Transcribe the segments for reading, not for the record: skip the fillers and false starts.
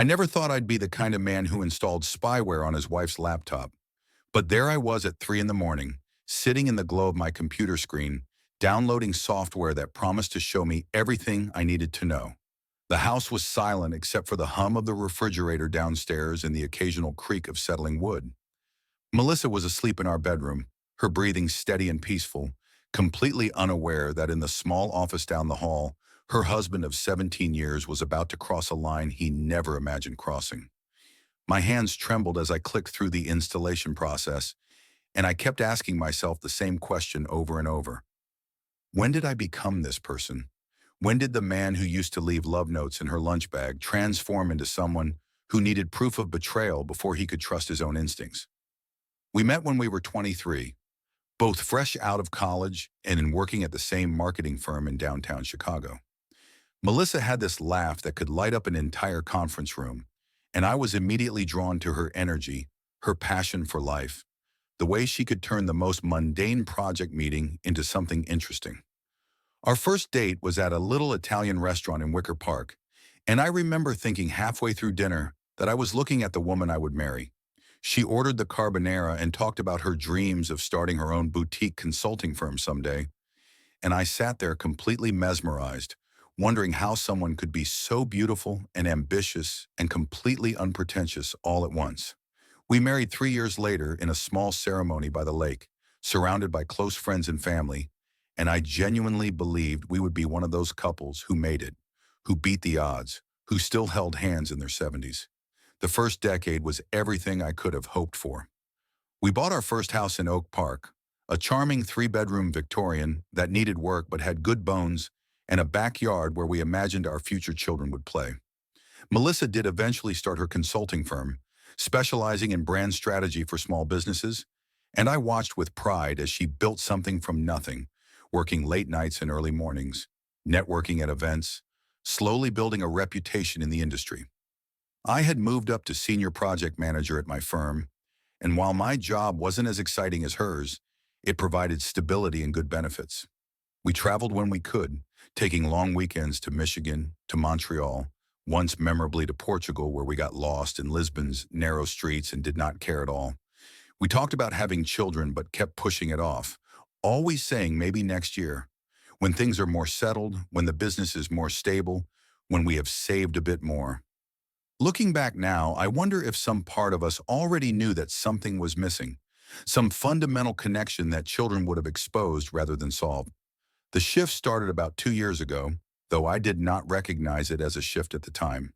I never thought I'd be the kind of man who installed spyware on his wife's laptop. But there I was at 3 in the morning, sitting in the glow of my computer screen, downloading software that promised to show me everything I needed to know. The house was silent except for the hum of the refrigerator downstairs and the occasional creak of settling wood. Melissa was asleep in our bedroom, her breathing steady and peaceful, completely unaware that in the small office down the hall, her husband of 17 years was about to cross a line he never imagined crossing. My hands trembled as I clicked through the installation process, and I kept asking myself the same question over and over. When did I become this person? When did the man who used to leave love notes in her lunch bag transform into someone who needed proof of betrayal before he could trust his own instincts? We met when we were 23, both fresh out of college and in working at the same marketing firm in downtown Chicago. Melissa had this laugh that could light up an entire conference room, and I was immediately drawn to her energy, her passion for life, the way she could turn the most mundane project meeting into something interesting. Our first date was at a little Italian restaurant in Wicker Park, and I remember thinking halfway through dinner that I was looking at the woman I would marry. She ordered the carbonara and talked about her dreams of starting her own boutique consulting firm someday, and I sat there completely mesmerized, wondering how someone could be so beautiful and ambitious and completely unpretentious all at once. We married 3 years later in a small ceremony by the lake, surrounded by close friends and family, and I genuinely believed we would be one of those couples who made it, who beat the odds, who still held hands in their 70s. The first decade was everything I could have hoped for. We bought our first house in Oak Park, a charming 3-bedroom Victorian that needed work but had good bones and a backyard where we imagined our future children would play. Melissa did eventually start her consulting firm, specializing in brand strategy for small businesses, and I watched with pride as she built something from nothing, working late nights and early mornings, networking at events, slowly building a reputation in the industry. I had moved up to senior project manager at my firm, and while my job wasn't as exciting as hers, it provided stability and good benefits. We traveled when we could, taking long weekends to Michigan, to Montreal, once memorably to Portugal where we got lost in Lisbon's narrow streets and did not care at all. We talked about having children but kept pushing it off, always saying maybe next year, when things are more settled, when the business is more stable, when we have saved a bit more. Looking back now, I wonder if some part of us already knew that something was missing, some fundamental connection that children would have exposed rather than solved. The shift started about 2 years ago, though I did not recognize it as a shift at the time.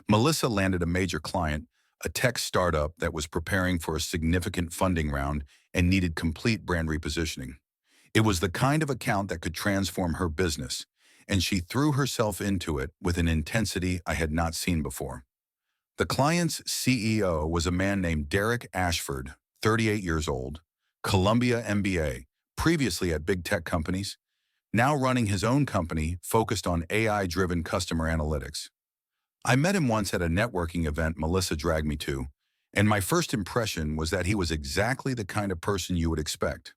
Melissa landed a major client, a tech startup that was preparing for a significant funding round and needed complete brand repositioning. It was the kind of account that could transform her business, and she threw herself into it with an intensity I had not seen before. The client's CEO was a man named Derek Ashford, 38 years old, Columbia MBA, previously at big tech companies, now running his own company focused on AI-driven customer analytics. I met him once at a networking event Melissa dragged me to, and my first impression was that he was exactly the kind of person you would expect.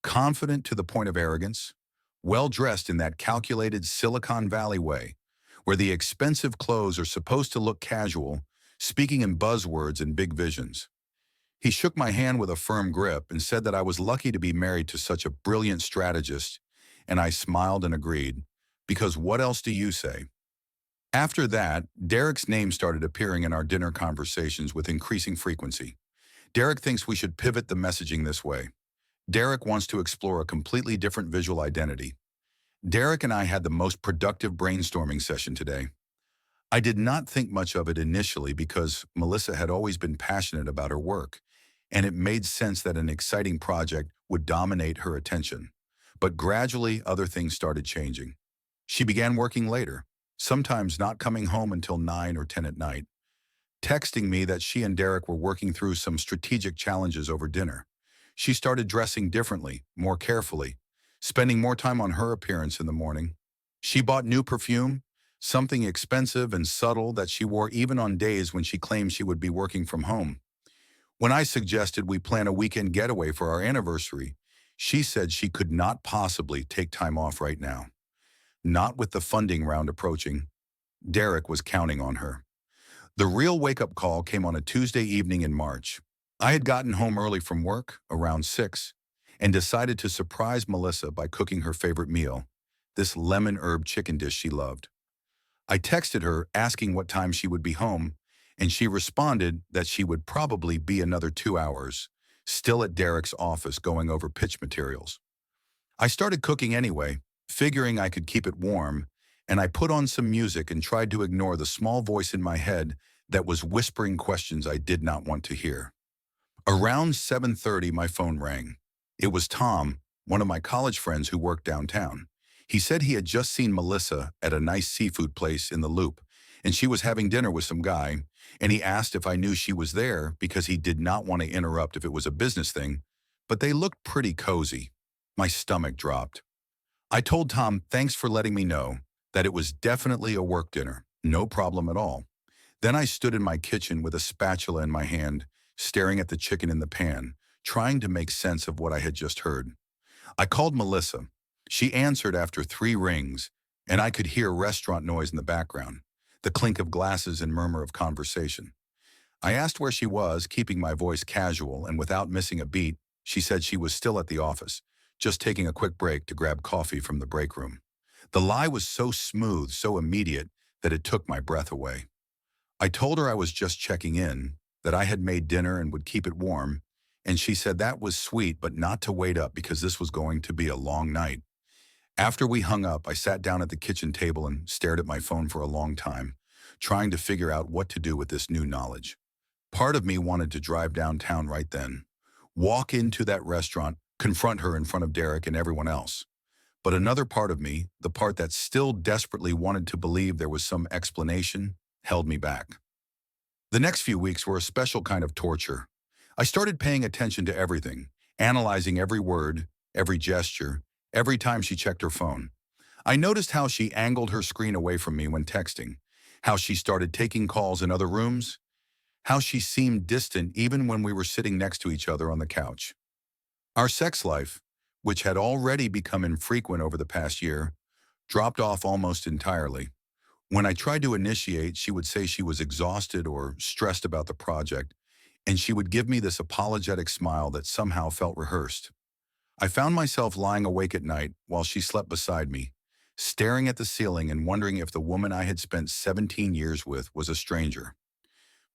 Confident to the point of arrogance, well-dressed in that calculated Silicon Valley way, where the expensive clothes are supposed to look casual, speaking in buzzwords and big visions. He shook my hand with a firm grip and said that I was lucky to be married to such a brilliant strategist, and I smiled and agreed, because what else do you say? After that, Derek's name started appearing in our dinner conversations with increasing frequency. Derek thinks we should pivot the messaging this way. Derek wants to explore a completely different visual identity. Derek and I had the most productive brainstorming session today. I did not think much of it initially because Melissa had always been passionate about her work, and it made sense that an exciting project would dominate her attention. But gradually, other things started changing. She began working later, sometimes not coming home until 9 or 10 at night, texting me that she and Derek were working through some strategic challenges over dinner. She started dressing differently, more carefully, spending more time on her appearance in the morning. She bought new perfume, something expensive and subtle that she wore even on days when she claimed she would be working from home. When I suggested we plan a weekend getaway for our anniversary, she said she could not possibly take time off right now. Not with the funding round approaching. Derek was counting on her. The real wake-up call came on a Tuesday evening in March. I had gotten home early from work, around 6, and decided to surprise Melissa by cooking her favorite meal, this lemon herb chicken dish she loved. I texted her asking what time she would be home, and she responded that she would probably be another 2 hours, still at Derek's office going over pitch materials. I started cooking anyway, figuring I could keep it warm, and I put on some music and tried to ignore the small voice in my head that was whispering questions I did not want to hear. Around 7:30, my phone rang. It was Tom, one of my college friends who worked downtown. He said he had just seen Melissa at a nice seafood place in the Loop, and she was having dinner with some guy, and he asked if I knew she was there because he did not want to interrupt if it was a business thing, but they looked pretty cozy. My stomach dropped. I told Tom thanks for letting me know, that it was definitely a work dinner, no problem at all. Then I stood in my kitchen with a spatula in my hand, staring at the chicken in the pan, trying to make sense of what I had just heard. I called Melissa. She answered after 3 rings, and I could hear restaurant noise in the background, the clink of glasses and murmur of conversation. I asked where she was, keeping my voice casual, and without missing a beat, she said she was still at the office, just taking a quick break to grab coffee from the break room. The lie was so smooth, so immediate, that it took my breath away. I told her I was just checking in, that I had made dinner and would keep it warm, and she said that was sweet but not to wait up because this was going to be a long night. After we hung up, I sat down at the kitchen table and stared at my phone for a long time, trying to figure out what to do with this new knowledge. Part of me wanted to drive downtown right then, walk into that restaurant, confront her in front of Derek and everyone else. But another part of me, the part that still desperately wanted to believe there was some explanation, held me back. The next few weeks were a special kind of torture. I started paying attention to everything, analyzing every word, every gesture, every time she checked her phone. I noticed how she angled her screen away from me when texting, how she started taking calls in other rooms, how she seemed distant even when we were sitting next to each other on the couch. Our sex life, which had already become infrequent over the past year, dropped off almost entirely. When I tried to initiate, she would say she was exhausted or stressed about the project, and she would give me this apologetic smile that somehow felt rehearsed. I found myself lying awake at night while she slept beside me, staring at the ceiling and wondering if the woman I had spent 17 years with was a stranger.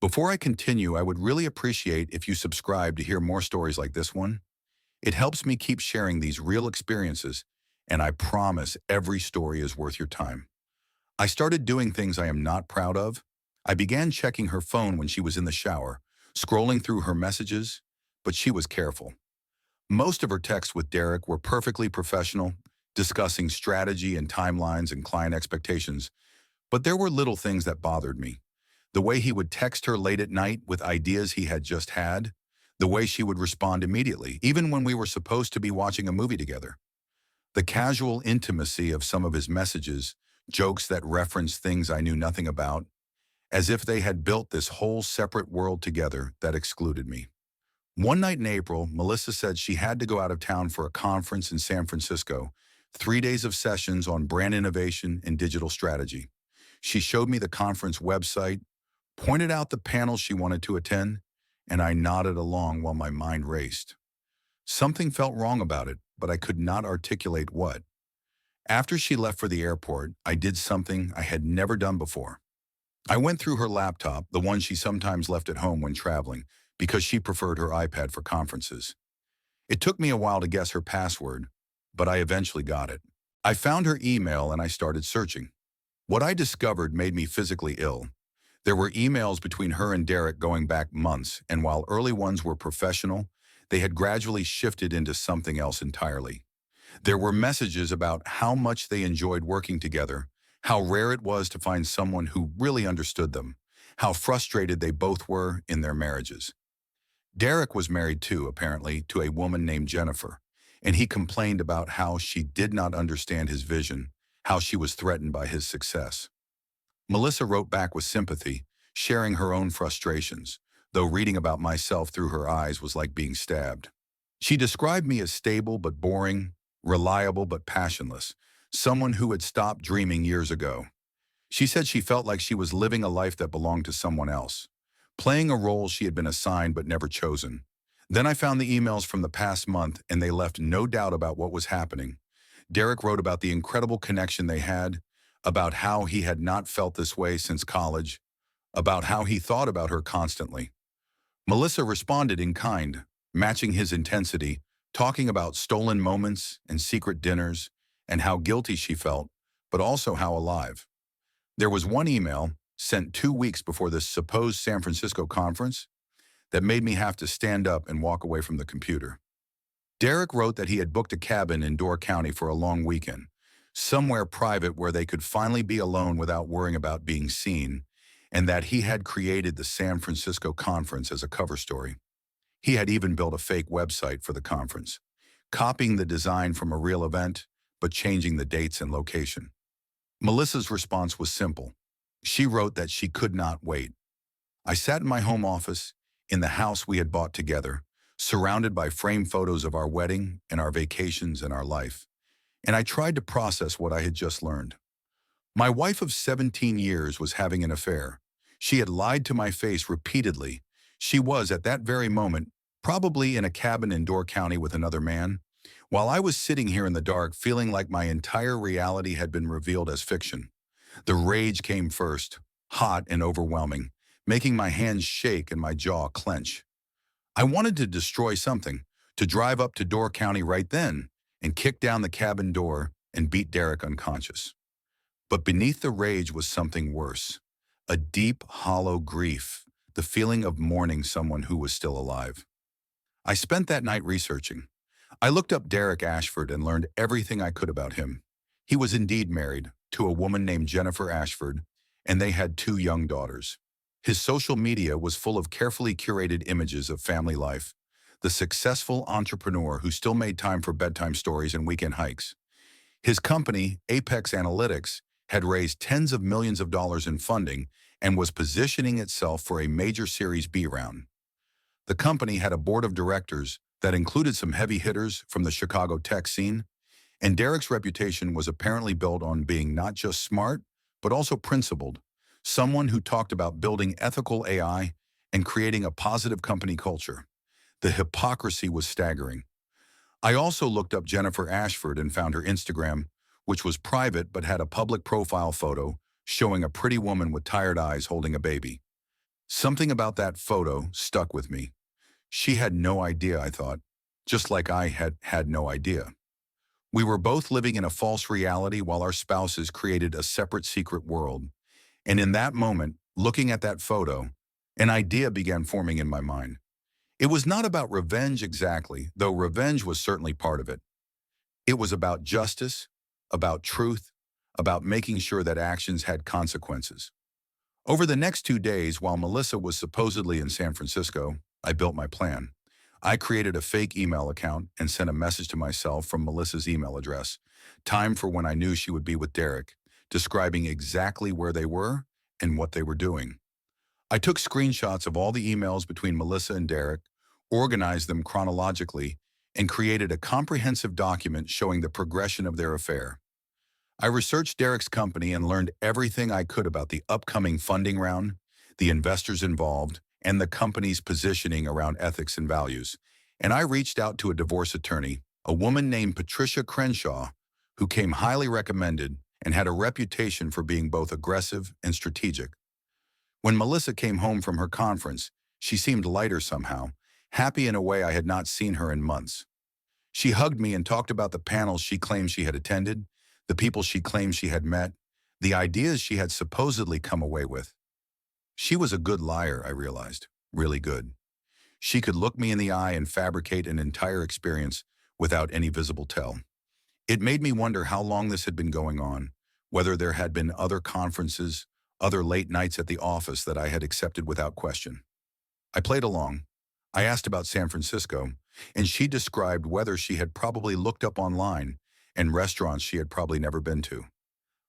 Before I continue, I would really appreciate if you subscribe to hear more stories like this one. It helps me keep sharing these real experiences, and I promise every story is worth your time. I started doing things I am not proud of. I began checking her phone when she was in the shower, scrolling through her messages, but she was careful. Most of her texts with Derek were perfectly professional, discussing strategy and timelines and client expectations, but there were little things that bothered me. The way he would text her late at night with ideas he had just had, the way she would respond immediately, even when we were supposed to be watching a movie together. The casual intimacy of some of his messages, jokes that referenced things I knew nothing about, as if they had built this whole separate world together that excluded me. One night in April, Melissa said she had to go out of town for a conference in San Francisco, 3 days of sessions on brand innovation and digital strategy. She showed me the conference website, pointed out the panels she wanted to attend, and I nodded along while my mind raced. Something felt wrong about it, but I could not articulate what. After she left for the airport, I did something I had never done before. I went through her laptop, the one she sometimes left at home when traveling, because she preferred her iPad for conferences. It took me a while to guess her password, but I eventually got it. I found her email and I started searching. What I discovered made me physically ill. There were emails between her and Derek going back months, and while early ones were professional, they had gradually shifted into something else entirely. There were messages about how much they enjoyed working together, how rare it was to find someone who really understood them, how frustrated they both were in their marriages. Derek was married too, apparently, to a woman named Jennifer, and he complained about how she did not understand his vision, how she was threatened by his success. Melissa wrote back with sympathy, sharing her own frustrations, though reading about myself through her eyes was like being stabbed. She described me as stable but boring, reliable but passionless, someone who had stopped dreaming years ago. She said she felt like she was living a life that belonged to someone else, playing a role she had been assigned but never chosen. Then I found the emails from the past month, and they left no doubt about what was happening. Derek wrote about the incredible connection they had, about how he had not felt this way since college, about how he thought about her constantly. Melissa responded in kind, matching his intensity, talking about stolen moments and secret dinners and how guilty she felt, but also how alive. There was one email, sent 2 weeks before this supposed San Francisco conference, that made me have to stand up and walk away from the computer. Derek wrote that he had booked a cabin in Door County for a long weekend, somewhere private where they could finally be alone without worrying about being seen, and that he had created the San Francisco conference as a cover story. He had even built a fake website for the conference, copying the design from a real event, but changing the dates and location. Melissa's response was simple. She wrote that she could not wait. I sat in my home office, in the house we had bought together, surrounded by framed photos of our wedding and our vacations and our life, and I tried to process what I had just learned. My wife of 17 years was having an affair. She had lied to my face repeatedly. She was, at that very moment, probably in a cabin in Door County with another man, while I was sitting here in the dark feeling like my entire reality had been revealed as fiction. The rage came first, hot and overwhelming, making my hands shake and my jaw clench. I wanted to destroy something, to drive up to Door County right then and kick down the cabin door and beat Derek unconscious. But beneath the rage was something worse, a deep, hollow grief, the feeling of mourning someone who was still alive. I spent that night researching. I looked up Derek Ashford and learned everything I could about him. He was indeed married to a woman named Jennifer Ashford, and they had 2 young daughters. His social media was full of carefully curated images of family life, the successful entrepreneur who still made time for bedtime stories and weekend hikes. His company, Apex Analytics, had raised tens of millions of dollars in funding and was positioning itself for a major Series B round. The company had a board of directors that included some heavy hitters from the Chicago tech scene, and Derek's reputation was apparently built on being not just smart, but also principled, someone who talked about building ethical AI and creating a positive company culture. The hypocrisy was staggering. I also looked up Jennifer Ashford and found her Instagram, which was private but had a public profile photo showing a pretty woman with tired eyes holding a baby. Something about that photo stuck with me. She had no idea, I thought, just like I had no idea. We were both living in a false reality while our spouses created a separate secret world. And in that moment, looking at that photo, an idea began forming in my mind. It was not about revenge exactly, though revenge was certainly part of it. It was about justice, about truth, about making sure that actions had consequences. Over the next 2 days, while Melissa was supposedly in San Francisco, I built my plan. I created a fake email account and sent a message to myself from Melissa's email address, time for when I knew she would be with Derek, describing exactly where they were and what they were doing. I took screenshots of all the emails between Melissa and Derek, organized them chronologically, and created a comprehensive document showing the progression of their affair. I researched Derek's company and learned everything I could about the upcoming funding round, the investors involved, and the company's positioning around ethics and values. And I reached out to a divorce attorney, a woman named Patricia Crenshaw, who came highly recommended and had a reputation for being both aggressive and strategic. When Melissa came home from her conference, she seemed lighter somehow, happy in a way I had not seen her in months. She hugged me and talked about the panels she claimed she had attended, the people she claimed she had met, the ideas she had supposedly come away with. She was a good liar, I realized, really good. She could look me in the eye and fabricate an entire experience without any visible tell. It made me wonder how long this had been going on, whether there had been other conferences, other late nights at the office that I had accepted without question. I played along. I asked about San Francisco, and she described weather she had probably looked up online and restaurants she had probably never been to.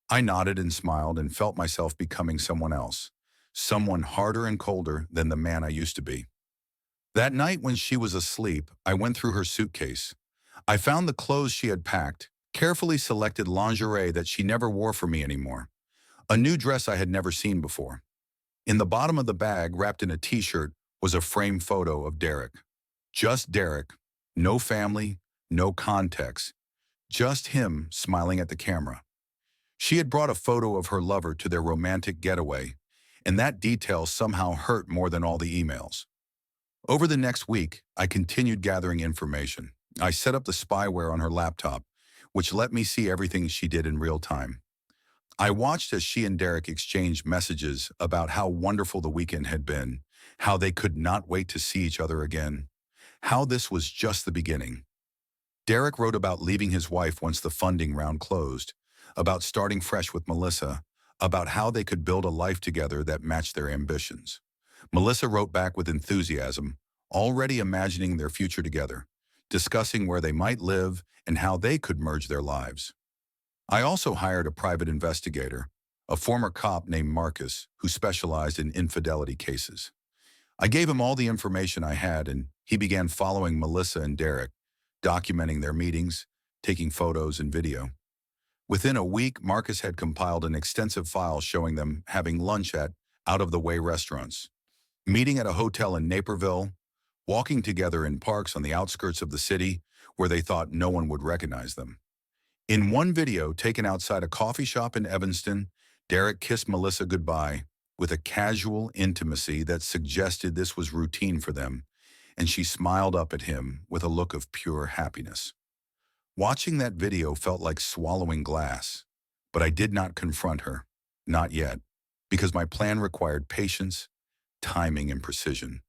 I nodded and smiled and felt myself becoming someone else, someone harder and colder than the man I used to be. That night when she was asleep, I went through her suitcase. I found the clothes she had packed, carefully selected lingerie that she never wore for me anymore. A new dress I had never seen before. In the bottom of the bag, wrapped in a t-shirt, was a framed photo of Derek. Just Derek. No family, no context. Just him smiling at the camera. She had brought a photo of her lover to their romantic getaway, and that detail somehow hurt more than all the emails. Over the next week, I continued gathering information. I set up the spyware on her laptop, which let me see everything she did in real time. I watched as she and Derek exchanged messages about how wonderful the weekend had been, how they could not wait to see each other again, how this was just the beginning. Derek wrote about leaving his wife once the funding round closed, about starting fresh with Melissa, about how they could build a life together that matched their ambitions. Melissa wrote back with enthusiasm, already imagining their future together, discussing where they might live and how they could merge their lives. I also hired a private investigator, a former cop named Marcus, who specialized in infidelity cases. I gave him all the information I had, and he began following Melissa and Derek, documenting their meetings, taking photos and video. Within a week, Marcus had compiled an extensive file showing them having lunch at out-of-the-way restaurants, meeting at a hotel in Naperville, walking together in parks on the outskirts of the city where they thought no one would recognize them. In one video taken outside a coffee shop in Evanston, Derek kissed Melissa goodbye with a casual intimacy that suggested this was routine for them, and she smiled up at him with a look of pure happiness. Watching that video felt like swallowing glass, but I did not confront her, not yet, because my plan required patience, timing, and precision.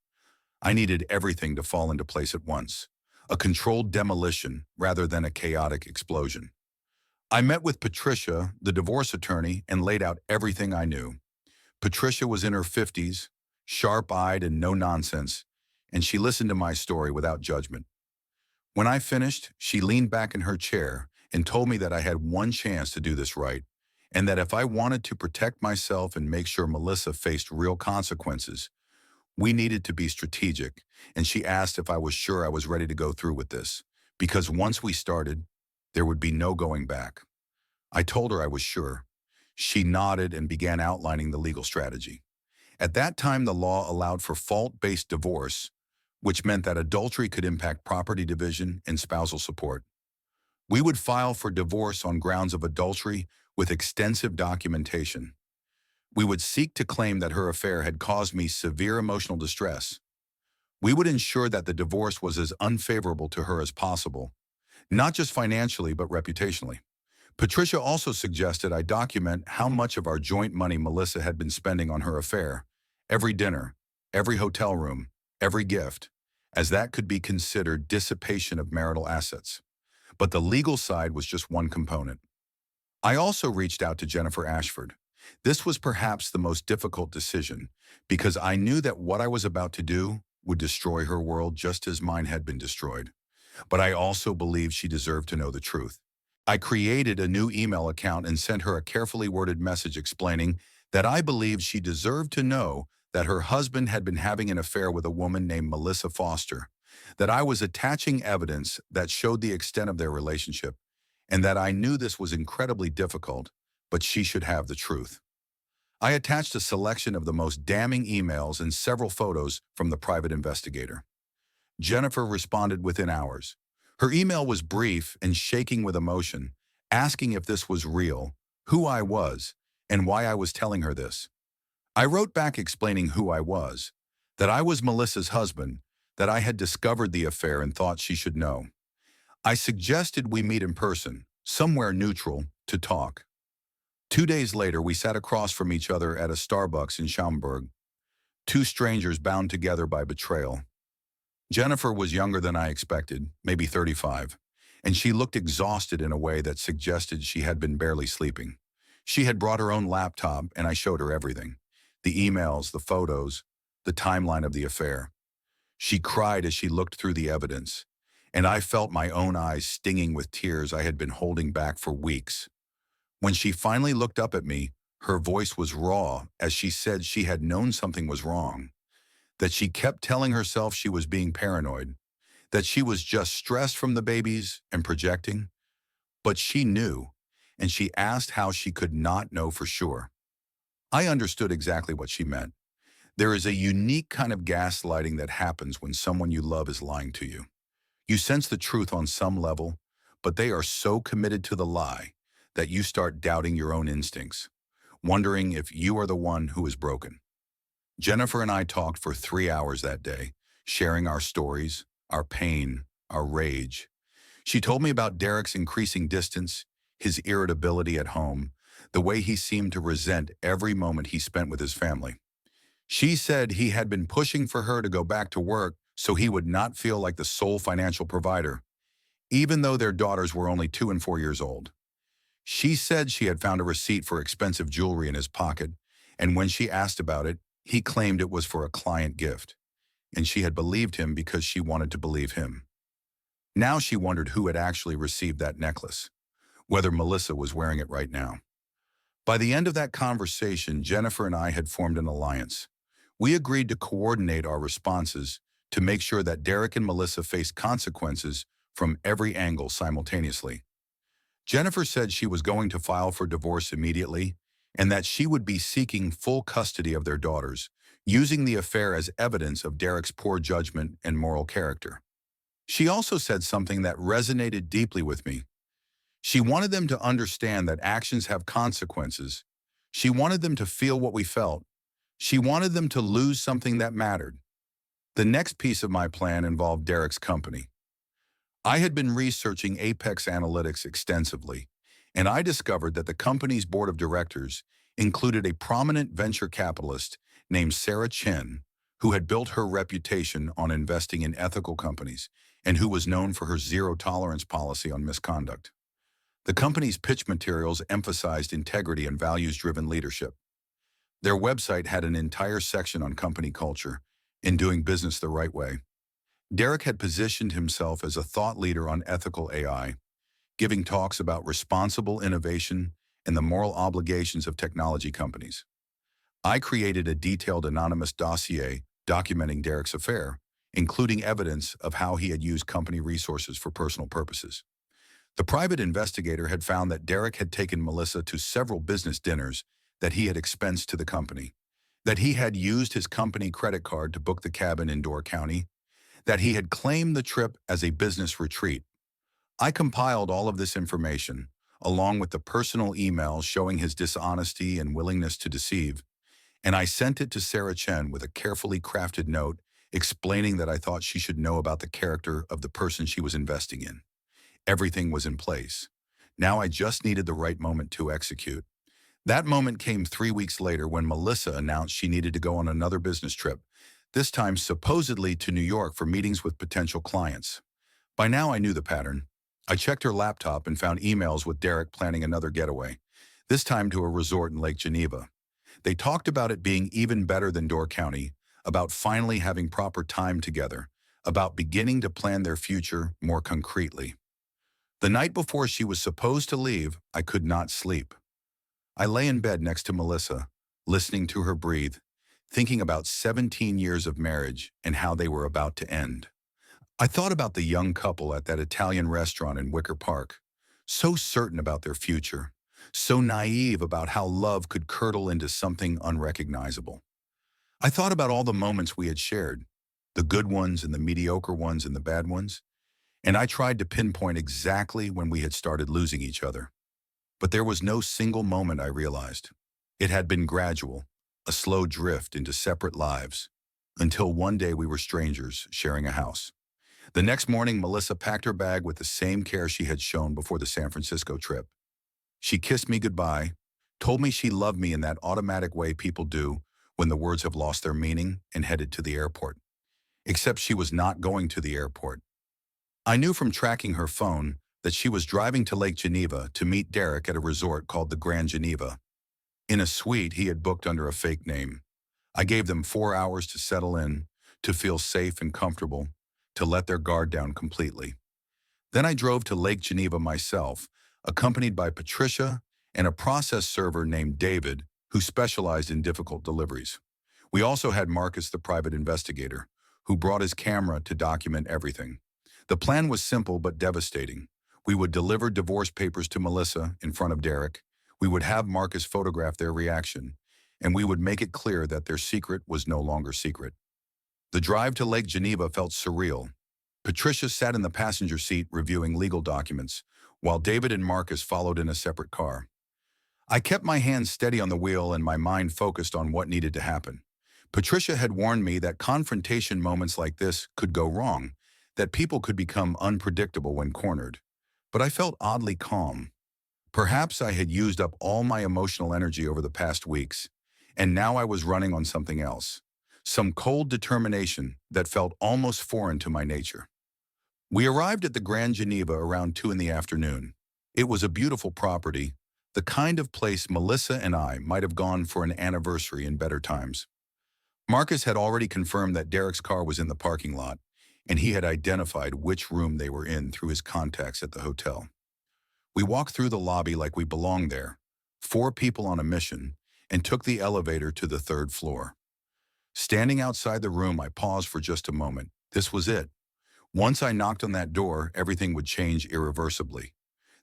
I needed everything to fall into place at once, a controlled demolition rather than a chaotic explosion. I met with Patricia, the divorce attorney, and laid out everything I knew. Patricia was in her 50s, sharp-eyed and no-nonsense, and she listened to my story without judgment. When I finished, she leaned back in her chair and told me that I had one chance to do this right, and that if I wanted to protect myself and make sure Melissa faced real consequences, we needed to be strategic, and she asked if I was sure I was ready to go through with this, because once we started, there would be no going back. I told her I was sure. She nodded and began outlining the legal strategy. At that time, the law allowed for fault-based divorce, which meant that adultery could impact property division and spousal support. We would file for divorce on grounds of adultery with extensive documentation. We would seek to claim that her affair had caused me severe emotional distress. We would ensure that the divorce was as unfavorable to her as possible, not just financially but reputationally. Patricia also suggested I document how much of our joint money Melissa had been spending on her affair, every dinner, every hotel room, every gift, as that could be considered dissipation of marital assets. But the legal side was just one component. I also reached out to Jennifer Ashford. This was perhaps the most difficult decision, because I knew that what I was about to do would destroy her world just as mine had been destroyed. But I also believed she deserved to know the truth. I created a new email account and sent her a carefully worded message explaining that I believed she deserved to know that her husband had been having an affair with a woman named Melissa Foster, that I was attaching evidence that showed the extent of their relationship, and that I knew this was incredibly difficult, but she should have the truth. I attached a selection of the most damning emails and several photos from the private investigator. Jennifer responded within hours. Her email was brief and shaking with emotion, asking if this was real, who I was, and why I was telling her this. I wrote back explaining who I was, that I was Melissa's husband, that I had discovered the affair and thought she should know. I suggested we meet in person, somewhere neutral, to talk. 2 days later, we sat across from each other at a Starbucks in Schaumburg, two strangers bound together by betrayal. Jennifer was younger than I expected, maybe 35, and she looked exhausted in a way that suggested she had been barely sleeping. She had brought her own laptop, and I showed her everything: the emails, the photos, the timeline of the affair. She cried as she looked through the evidence, and I felt my own eyes stinging with tears I had been holding back for weeks. When she finally looked up at me, her voice was raw as she said she had known something was wrong, that she kept telling herself she was being paranoid, that she was just stressed from the babies and projecting. But she knew, and she asked how she could not know for sure. I understood exactly what she meant. There is a unique kind of gaslighting that happens when someone you love is lying to you. You sense the truth on some level, but they are so committed to the lie that you start doubting your own instincts, wondering if you are the one who is broken. Jennifer and I talked for 3 hours that day, sharing our stories, our pain, our rage. She told me about Derek's increasing distance, his irritability at home, the way he seemed to resent every moment he spent with his family. She said he had been pushing for her to go back to work so he would not feel like the sole financial provider, even though their daughters were only 2 and 4 years old. She said she had found a receipt for expensive jewelry in his pocket, and when she asked about it, he claimed it was for a client gift, and she had believed him because she wanted to believe him. Now she wondered who had actually received that necklace, whether Melissa was wearing it right now. By the end of that conversation, Jennifer and I had formed an alliance. We agreed to coordinate our responses to make sure that Derek and Melissa faced consequences from every angle simultaneously. Jennifer said she was going to file for divorce immediately and that she would be seeking full custody of their daughters, using the affair as evidence of Derek's poor judgment and moral character. She also said something that resonated deeply with me. She wanted them to understand that actions have consequences. She wanted them to feel what we felt. She wanted them to lose something that mattered. The next piece of my plan involved Derek's company. I had been researching Apex Analytics extensively, and I discovered that the company's board of directors included a prominent venture capitalist named Sarah Chen, who had built her reputation on investing in ethical companies and who was known for her zero-tolerance policy on misconduct. The company's pitch materials emphasized integrity and values-driven leadership. Their website had an entire section on company culture and doing business the right way. Derek had positioned himself as a thought leader on ethical AI, giving talks about responsible innovation and the moral obligations of technology companies. I created a detailed anonymous dossier documenting Derek's affair, including evidence of how he had used company resources for personal purposes. The private investigator had found that Derek had taken Melissa to several business dinners that he had expensed to the company, that he had used his company credit card to book the cabin in Door County, that he had claimed the trip as a business retreat. I compiled all of this information, along with the personal emails showing his dishonesty and willingness to deceive, and I sent it to Sarah Chen with a carefully crafted note explaining that I thought she should know about the character of the person she was investing in. Everything was in place. Now I just needed the right moment to execute. That moment came 3 weeks later when Melissa announced she needed to go on another business trip, this time supposedly to New York for meetings with potential clients. By now I knew the pattern. I checked her laptop and found emails with Derek planning another getaway, this time to a resort in Lake Geneva. They talked about it being even better than Door County, about finally having proper time together, about beginning to plan their future more concretely. The night before she was supposed to leave, I could not sleep. I lay in bed next to Melissa, listening to her breathe, thinking about 17 years of marriage and how they were about to end. I thought about the young couple at that Italian restaurant in Wicker Park, so certain about their future, so naive about how love could curdle into something unrecognizable. I thought about all the moments we had shared, the good ones and the mediocre ones and the bad ones, and I tried to pinpoint exactly when we had started losing each other. But there was no single moment, I realized. It had been gradual, a slow drift into separate lives, until one day we were strangers sharing a house. The next morning, Melissa packed her bag with the same care she had shown before the San Francisco trip. She kissed me goodbye, told me she loved me in that automatic way people do when the words have lost their meaning, and headed to the airport. Except she was not going to the airport. I knew from tracking her phone that she was driving to Lake Geneva to meet Derek at a resort called the Grand Geneva, in a suite he had booked under a fake name. I gave them 4 hours to settle in, to feel safe and comfortable, to let their guard down completely. Then I drove to Lake Geneva myself, accompanied by Patricia and a process server named David, who specialized in difficult deliveries. We also had Marcus, the private investigator, who brought his camera to document everything. The plan was simple but devastating. We would deliver divorce papers to Melissa in front of Derek. We would have Marcus photograph their reaction. and we would make it clear that their secret was no longer secret. The drive to Lake Geneva felt surreal. Patricia sat in the passenger seat reviewing legal documents, while David and Marcus followed in a separate car. I kept my hands steady on the wheel and my mind focused on what needed to happen. Patricia had warned me that confrontation moments like this could go wrong, that people could become unpredictable when cornered. But I felt oddly calm. Perhaps I had used up all my emotional energy over the past weeks, and now I was running on something else. Some cold determination that felt almost foreign to my nature. We arrived at the Grand Geneva around 2 in the afternoon. It was a beautiful property, the kind of place Melissa and I might have gone for an anniversary in better times. Marcus had already confirmed that Derek's car was in the parking lot, and he had identified which room they were in through his contacts at the hotel. We walked through the lobby like we belonged there, 4 people on a mission, and took the elevator to the 3rd floor. Standing outside the room, I paused for just a moment. This was it. Once I knocked on that door, everything would change irreversibly.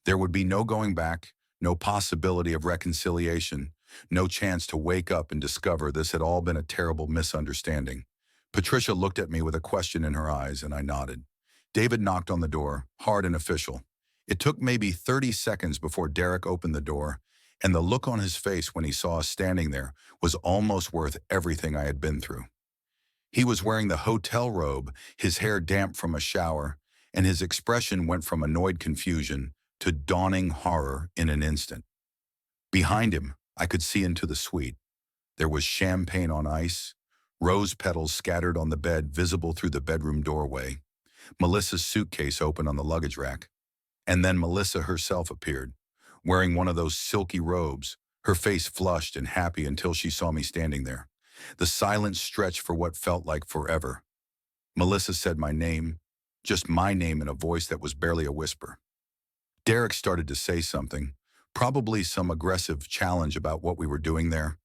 There would be no going back, no possibility of reconciliation, no chance to wake up and discover this had all been a terrible misunderstanding. Patricia looked at me with a question in her eyes, and I nodded. David knocked on the door, hard and official. It took maybe 30 seconds before Derek opened the door, and the look on his face when he saw us standing there was almost worth everything I had been through. He was wearing the hotel robe, his hair damp from a shower, and his expression went from annoyed confusion to dawning horror in an instant. Behind him, I could see into the suite. There was champagne on ice, rose petals scattered on the bed visible through the bedroom doorway, Melissa's suitcase open on the luggage rack. And then Melissa herself appeared, wearing one of those silky robes, her face flushed and happy until she saw me standing there. The silence stretched for what felt like forever. Melissa said my name, just my name in a voice that was barely a whisper. Derek started to say something, probably some aggressive challenge about what we were doing there,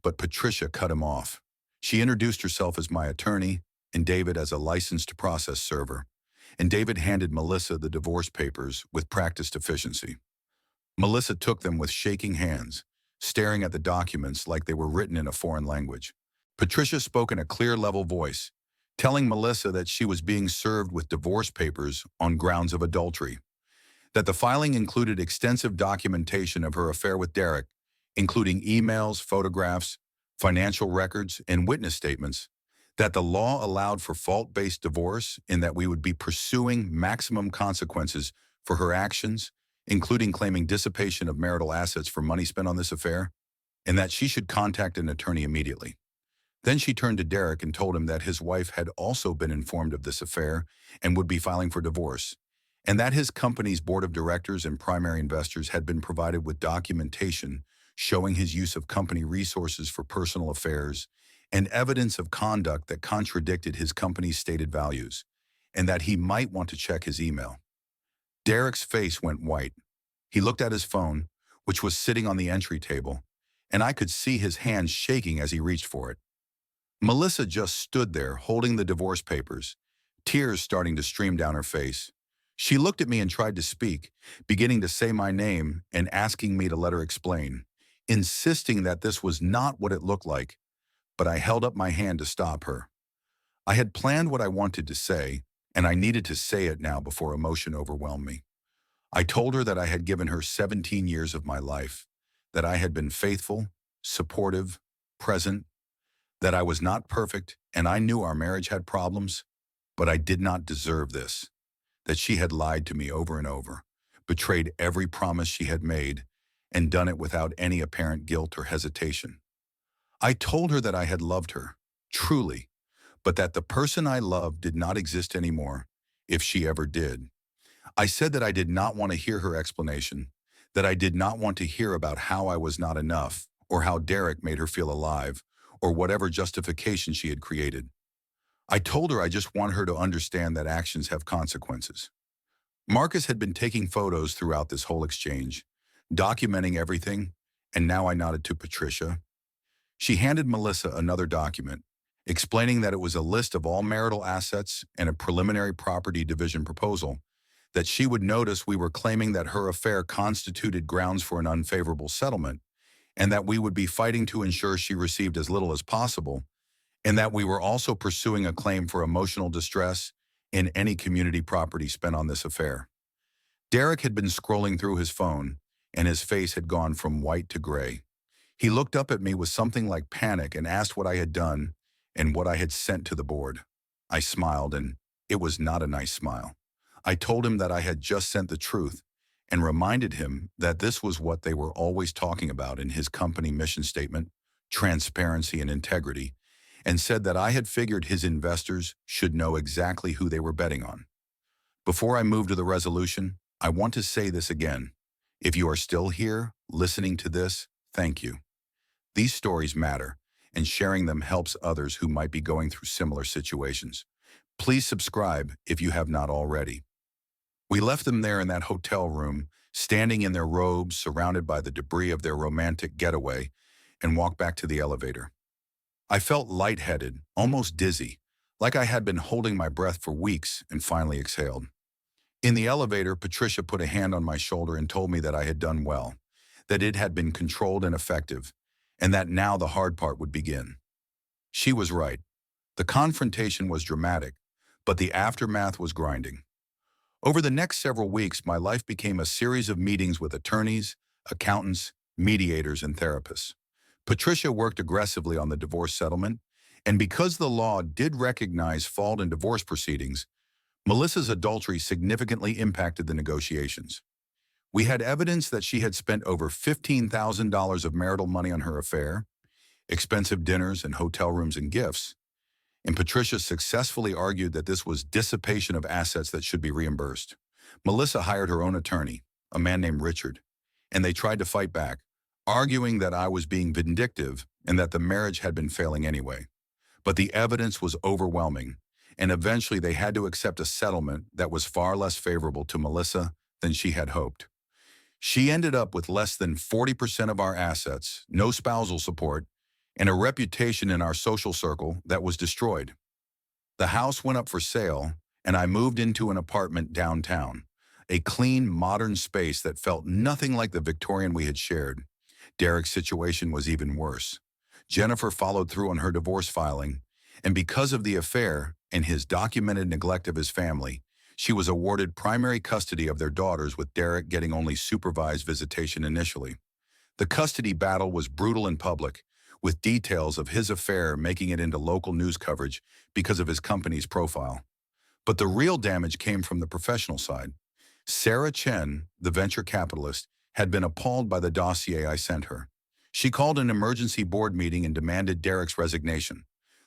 but Patricia cut him off. She introduced herself as my attorney and David as a licensed process server, and David handed Melissa the divorce papers with practiced efficiency. Melissa took them with shaking hands, staring at the documents like they were written in a foreign language. Patricia spoke in a clear, level voice, telling Melissa that she was being served with divorce papers on grounds of adultery, that the filing included extensive documentation of her affair with Derek, including emails, photographs, financial records, and witness statements, that the law allowed for fault-based divorce and that we would be pursuing maximum consequences for her actions, including claiming dissipation of marital assets for money spent on this affair, and that she should contact an attorney immediately. Then she turned to Derek and told him that his wife had also been informed of this affair and would be filing for divorce, and that his company's board of directors and primary investors had been provided with documentation showing his use of company resources for personal affairs and evidence of conduct that contradicted his company's stated values, and that he might want to check his email. Derek's face went white. He looked at his phone, which was sitting on the entry table, and I could see his hands shaking as he reached for it. Melissa just stood there holding the divorce papers, tears starting to stream down her face. She looked at me and tried to speak, beginning to say my name and asking me to let her explain, insisting that this was not what it looked like, but I held up my hand to stop her. I had planned what I wanted to say, and I needed to say it now before emotion overwhelmed me. I told her that I had given her 17 years of my life, that I had been faithful, supportive, present, that I was not perfect, and I knew our marriage had problems, but I did not deserve this, that she had lied to me over and over, betrayed every promise she had made, and done it without any apparent guilt or hesitation. I told her that I had loved her, truly, but that the person I loved did not exist anymore, if she ever did. I said that I did not want to hear her explanation, that I did not want to hear about how I was not enough, or how Derek made her feel alive, or whatever justification she had created. I told her I just want her to understand that actions have consequences. Marcus had been taking photos throughout this whole exchange, documenting everything, and now I nodded to Patricia. She handed Melissa another document, explaining that it was a list of all marital assets and a preliminary property division proposal, that she would notice we were claiming that her affair constituted grounds for an unfavorable settlement, and that we would be fighting to ensure she received as little as possible, and that we were also pursuing a claim for emotional distress in any community property spent on this affair. Derek had been scrolling through his phone, and his face had gone from white to gray. He looked up at me with something like panic and asked what I had done and what I had sent to the board. I smiled, and it was not a nice smile. I told him that I had just sent the truth and reminded him that this was what they were always talking about in his company mission statement, transparency and integrity, and said that I had figured his investors should know exactly who they were betting on. Before I move to the resolution, I want to say this again. If you are still here, listening to this, thank you. These stories matter, and sharing them helps others who might be going through similar situations. Please subscribe if you have not already. We left them there in that hotel room, standing in their robes, surrounded by the debris of their romantic getaway, and walked back to the elevator. I felt lightheaded, almost dizzy, like I had been holding my breath for weeks and finally exhaled. In the elevator, Patricia put a hand on my shoulder and told me that I had done well, that it had been controlled and effective, and that now the hard part would begin. She was right. The confrontation was dramatic, but the aftermath was grinding. Over the next several weeks, my life became a series of meetings with attorneys, accountants, mediators, and therapists. Patricia worked aggressively on the divorce settlement, and because the law did recognize fault in divorce proceedings, Melissa's adultery significantly impacted the negotiations. We had evidence that she had spent over $15,000 of marital money on her affair, expensive dinners and hotel rooms and gifts, and Patricia successfully argued that this was dissipation of assets that should be reimbursed. Melissa hired her own attorney, a man named Richard, and they tried to fight back, arguing that I was being vindictive and that the marriage had been failing anyway. But the evidence was overwhelming, and eventually they had to accept a settlement that was far less favorable to Melissa than she had hoped. She ended up with less than 40% of our assets, no spousal support, and a reputation in our social circle that was destroyed. The house went up for sale, and I moved into an apartment downtown, a clean, modern space that felt nothing like the Victorian we had shared. Derek's situation was even worse. Jennifer followed through on her divorce filing, and because of the affair and his documented neglect of his family, she was awarded primary custody of their daughters, with Derek getting only supervised visitation initially. The custody battle was brutal in public, with details of his affair making it into local news coverage because of his company's profile. But the real damage came from the professional side. Sarah Chen, the venture capitalist, had been appalled by the dossier I sent her. She called an emergency board meeting and demanded Derek's resignation.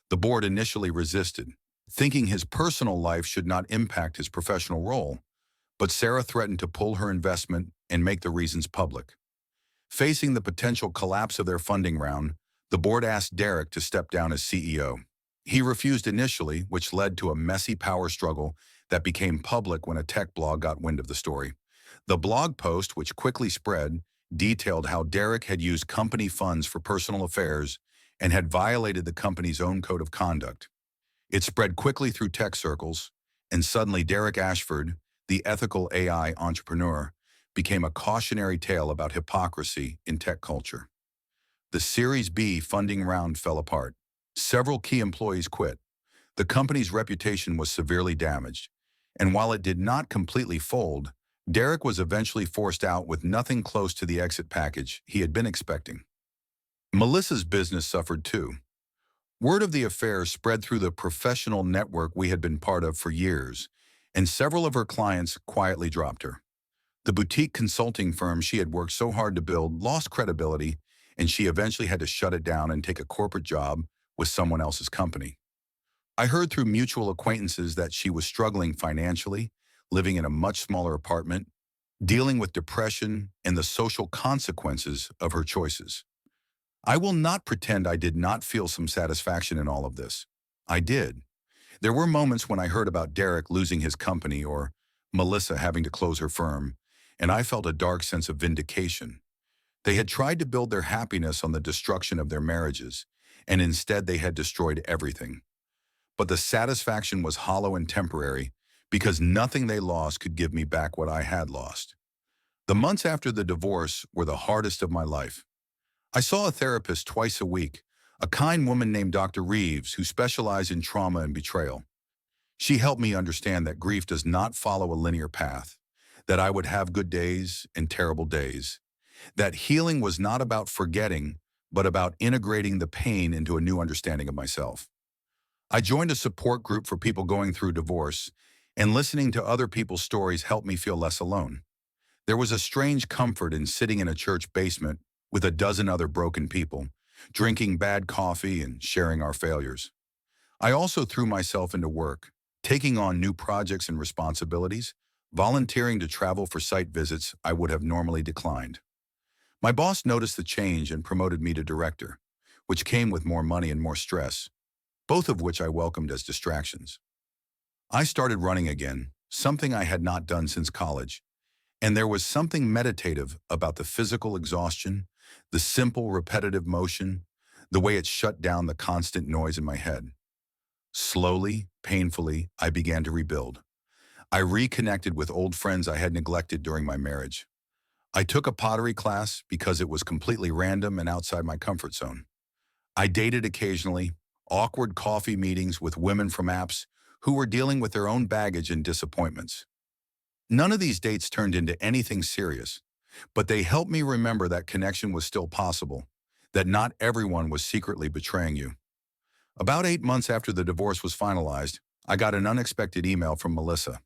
The board initially resisted, thinking his personal life should not impact his professional role, but Sarah threatened to pull her investment and make the reasons public. Facing the potential collapse of their funding round, the board asked Derek to step down as CEO. He refused initially, which led to a messy power struggle that became public when a tech blog got wind of the story. The blog post, which quickly spread, detailed how Derek had used company funds for personal affairs and had violated the company's own code of conduct. It spread quickly through tech circles, and suddenly Derek Ashford, the ethical AI entrepreneur, became a cautionary tale about hypocrisy in tech culture. The Series B funding round fell apart. Several key employees quit. The company's reputation was severely damaged, and while it did not completely fold, Derek was eventually forced out with nothing close to the exit package he had been expecting. Melissa's business suffered too. Word of the affair spread through the professional network we had been part of for years, and several of her clients quietly dropped her. The boutique consulting firm she had worked so hard to build lost credibility, and she eventually had to shut it down and take a corporate job with someone else's company. I heard through mutual acquaintances that she was struggling financially, living in a much smaller apartment, dealing with depression and the social consequences of her choices. I will not pretend I did not feel some satisfaction in all of this. I did. There were moments when I heard about Derek losing his company or Melissa having to close her firm, and I felt a dark sense of vindication. They had tried to build their happiness on the destruction of their marriages, and instead they had destroyed everything. But the satisfaction was hollow and temporary because nothing they lost could give me back what I had lost. The months after the divorce were the hardest of my life. I saw a therapist twice a week, a kind woman named Dr. Reeves who specialized in trauma and betrayal. She helped me understand that grief does not follow a linear path, that I would have good days and terrible days, that healing was not about forgetting, but about integrating the pain into a new understanding of myself. I joined a support group for people going through divorce, and listening to other people's stories helped me feel less alone. There was a strange comfort in sitting in a church basement with a dozen other broken people, drinking bad coffee and sharing our failures. I also threw myself into work, taking on new projects and responsibilities, volunteering to travel for site visits I would have normally declined. My boss noticed the change and promoted me to director, which came with more money and more stress, both of which I welcomed as distractions. I started running again, something I had not done since college, and there was something meditative about the physical exhaustion, the simple repetitive motion, the way it shut down the constant noise in my head. Slowly, painfully, I began to rebuild. I reconnected with old friends I had neglected during my marriage. I took a pottery class because it was completely random and outside my comfort zone. I dated occasionally, awkward coffee meetings with women from apps who were dealing with their own baggage and disappointments. None of these dates turned into anything serious, but they helped me remember that connection was still possible, that not everyone was secretly betraying you. About 8 months after the divorce was finalized, I got an unexpected email from Melissa.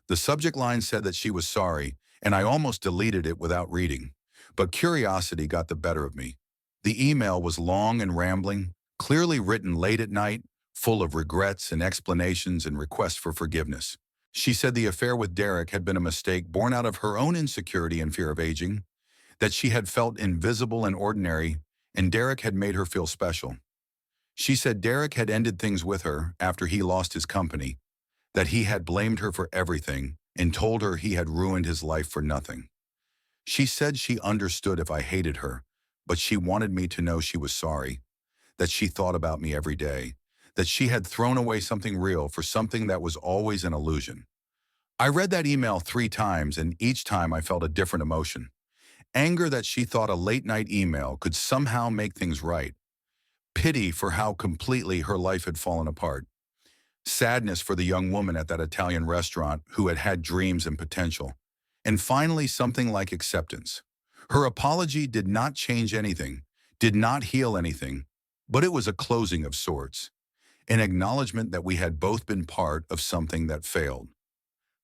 The subject line said that she was sorry, and I almost deleted it without reading. But curiosity got the better of me. The email was long and rambling, clearly written late at night, full of regrets and explanations and requests for forgiveness. She said the affair with Derek had been a mistake born out of her own insecurity and fear of aging, that she had felt invisible and ordinary, and Derek had made her feel special. She said Derek had ended things with her after he lost his company, that he had blamed her for everything and told her he had ruined his life for nothing. She said she understood if I hated her, but she wanted me to know she was sorry, that she thought about me every day, that she had thrown away something real for something that was always an illusion. I read that email 3 times, and each time I felt a different emotion. Anger that she thought a late-night email could somehow make things right. Pity for how completely her life had fallen apart. Sadness for the young woman at that Italian restaurant who had had dreams and potential. And finally, something like acceptance. Her apology did not change anything, did not heal anything, but it was a closing of sorts, an acknowledgement that we had both been part of something that failed.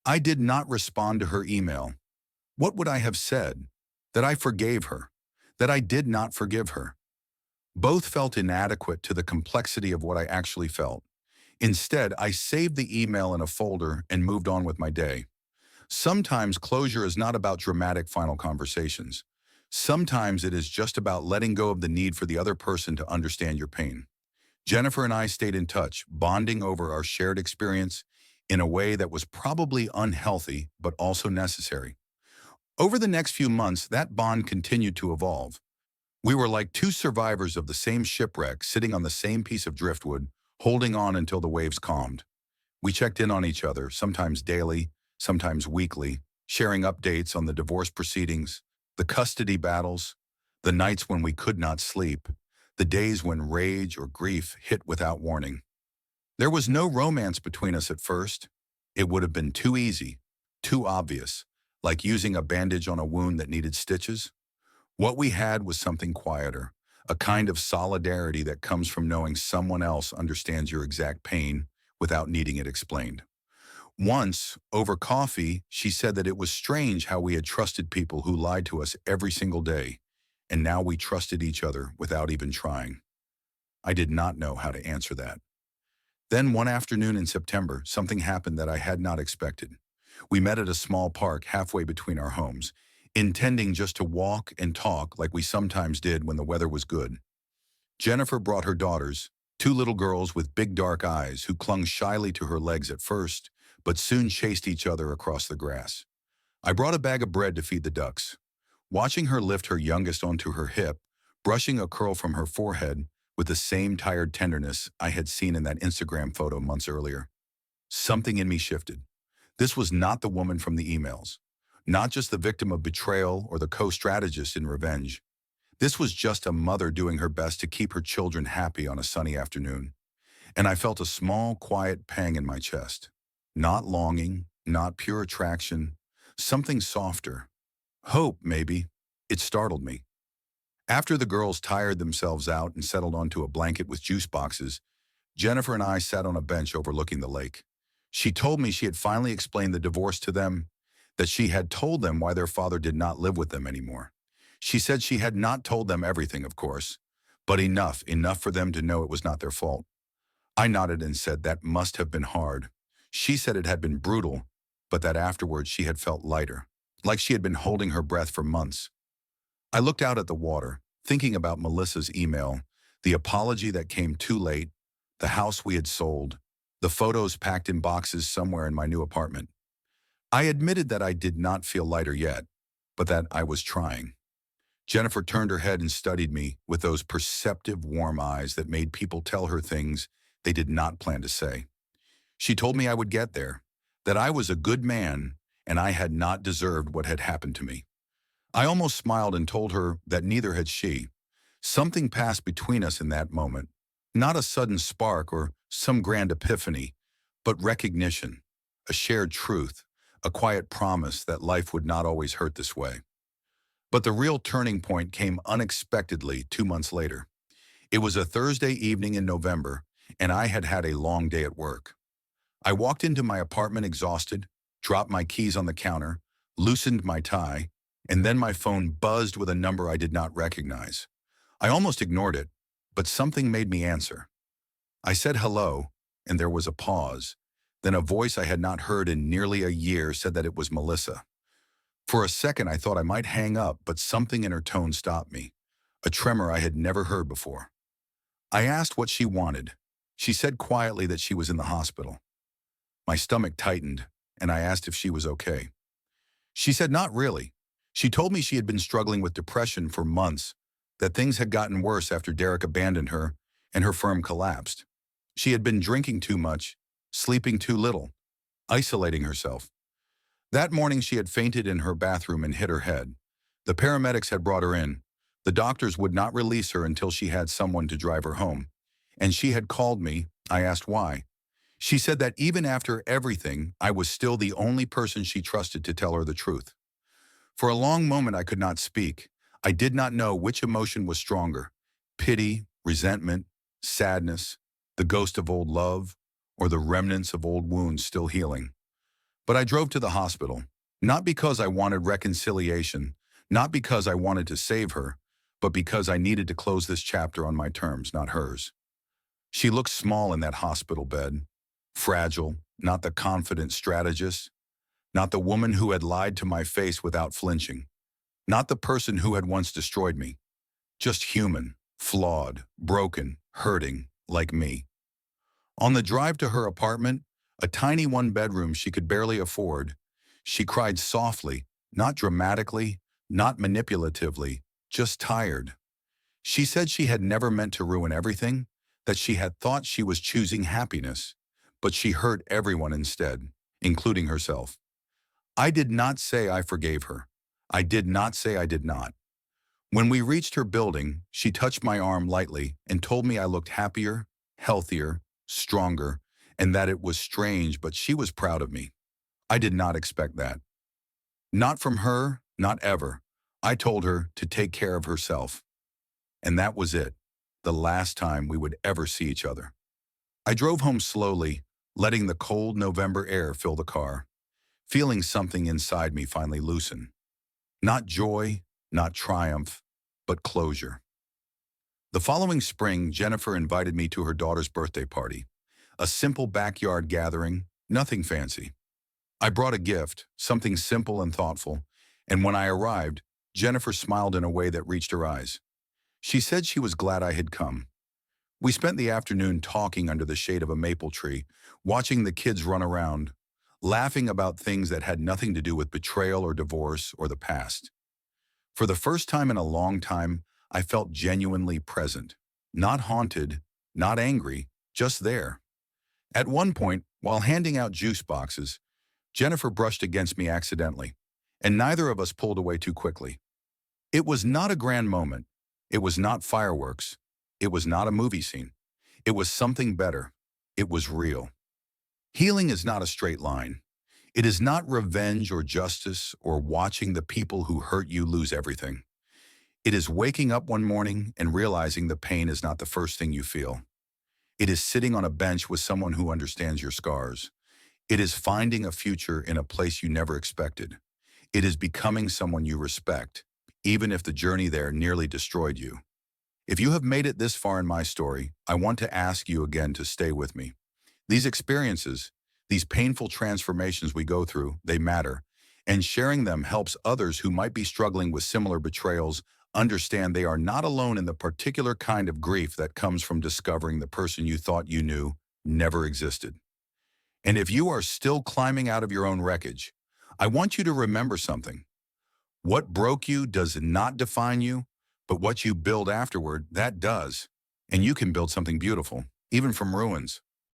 I did not respond to her email. What would I have said? That I forgave her, that I did not forgive her. Both felt inadequate to the complexity of what I actually felt. Instead, I saved the email in a folder and moved on with my day. Sometimes closure is not about dramatic final conversations. Sometimes it is just about letting go of the need for the other person to understand your pain. Jennifer and I stayed in touch, bonding over our shared experience in a way that was probably unhealthy but also necessary. Over the next few months, that bond continued to evolve. We were like two survivors of the same shipwreck sitting on the same piece of driftwood, holding on until the waves calmed. We checked in on each other, sometimes daily, sometimes weekly, sharing updates on the divorce proceedings, the custody battles, the nights when we could not sleep, the days when rage or grief hit without warning. There was no romance between us at first. It would have been too easy, too obvious, like using a bandage on a wound that needed stitches. What we had was something quieter, a kind of solidarity that comes from knowing someone else understands your exact pain without needing it explained. Once, over coffee, she said that it was strange how we had trusted people who lied to us every single day, and now we trusted each other without even trying. I did not know how to answer that. Then one afternoon in September, something happened that I had not expected. We met at a small park halfway between our homes, intending just to walk and talk like we sometimes did when the weather was good. Jennifer brought her daughters, 2 little girls with big dark eyes who clung shyly to her legs at first, but soon chased each other across the grass. I brought a bag of bread to feed the ducks. Watching her lift her youngest onto her hip, brushing a curl from her forehead with the same tired tenderness I had seen in that Instagram photo months earlier, something in me shifted. This was not the woman from the emails, not just the victim of betrayal or the co-strategist in revenge. This was just a mother doing her best to keep her children happy on a sunny afternoon, and I felt a small, quiet pang in my chest. Not longing, not pure attraction, something softer. Hope, maybe. It startled me. After the girls tired themselves out and settled onto a blanket with juice boxes, Jennifer and I sat on a bench overlooking the lake. She told me she had finally explained the divorce to them, that she had told them why their father did not live with them anymore. She said she had not told them everything, of course, but enough for them to know it was not their fault. I nodded and said that must have been hard. She said it had been brutal, but that afterwards she had felt lighter, like she had been holding her breath for months. I looked out at the water, thinking about Melissa's email, the apology that came too late, the house we had sold, the photos packed in boxes somewhere in my new apartment. I admitted that I did not feel lighter yet, but that I was trying. Jennifer turned her head and studied me with those perceptive, warm eyes that made people tell her things they did not plan to say. She told me I would get there, that I was a good man and I had not deserved what had happened to me. I almost smiled and told her that neither had she. Something passed between us in that moment, not a sudden spark or some grand epiphany, but recognition, a shared truth, a quiet promise that life would not always hurt this way. But the real turning point came unexpectedly 2 months later. It was a Thursday evening in November, and I had had a long day at work. I walked into my apartment exhausted, dropped my keys on the counter, loosened my tie, and then my phone buzzed with a number I did not recognize. I almost ignored it, but something made me answer. I said hello, and there was a pause. Then a voice I had not heard in nearly a year said that it was Melissa. For a second I thought I might hang up, but something in her tone stopped me, a tremor I had never heard before. I asked what she wanted. She said quietly that she was in the hospital. My stomach tightened, and I asked if she was okay. She said not really. She told me she had been struggling with depression for months, that things had gotten worse after Derek abandoned her and her firm collapsed. She had been drinking too much, sleeping too little, isolating herself. That morning she had fainted in her bathroom and hit her head. The paramedics had brought her in. The doctors would not release her until she had someone to drive her home. And she had called me. I asked why. She said that even after everything, I was still the only person she trusted to tell her the truth. For a long moment I could not speak. I did not know which emotion was stronger: pity, resentment, sadness, the ghost of old love, or the remnants of old wounds still healing. But I drove to the hospital, not because I wanted reconciliation, not because I wanted to save her, but because I needed to close this chapter on my terms, not hers. She looked small in that hospital bed, fragile, not the confident strategist, not the woman who had lied to my face without flinching, not the person who had once destroyed me, just human, flawed, broken, hurting, like me. On the drive to her apartment, a tiny one-bedroom she could barely afford, she cried softly, not dramatically, not manipulatively, just tired. She said she had never meant to ruin everything, that she had thought she was choosing happiness, but she hurt everyone instead, including herself. I did not say I forgave her. I did not say I did not. When we reached her building, she touched my arm lightly and told me I looked happier, healthier, stronger, and that it was strange, but she was proud of me. I did not expect that. Not from her, not ever. I told her to take care of herself. And that was it, the last time we would ever see each other. I drove home slowly, letting the cold November air fill the car, feeling something inside me finally loosen. Not joy, not triumph, but closure. The following spring, Jennifer invited me to her daughter's birthday party. A simple backyard gathering, nothing fancy. I brought a gift, something simple and thoughtful, and when I arrived, Jennifer smiled in a way that reached her eyes. She said she was glad I had come. We spent the afternoon talking under the shade of a maple tree, watching the kids run around, laughing about things that had nothing to do with betrayal or divorce or the past. For the first time in a long time, I felt genuinely present, not haunted, not angry, just there. At one point, while handing out juice boxes, Jennifer brushed against me accidentally, and neither of us pulled away too quickly. It was not a grand moment, It was not fireworks. It was not a movie scene. It was something better. It was real. Healing is not a straight line. It is not revenge or justice or watching the people who hurt you lose everything. It is waking up one morning and realizing the pain is not the first thing you feel. It is sitting on a bench with someone who understands your scars. It is finding a future in a place you never expected. It is becoming someone you respect, even if the journey there nearly destroyed you. If you have made it this far in my story, I want to ask you again to stay with me. These experiences, these painful transformations we go through, they matter, and sharing them helps others who might be struggling with similar betrayals understand they are not alone in the particular kind of grief that comes from discovering the person you thought you knew never existed. And if you are still climbing out of your own wreckage, I want you to remember something. What broke you does not define you, but what you build afterward, that does. And you can build something beautiful, even from ruins.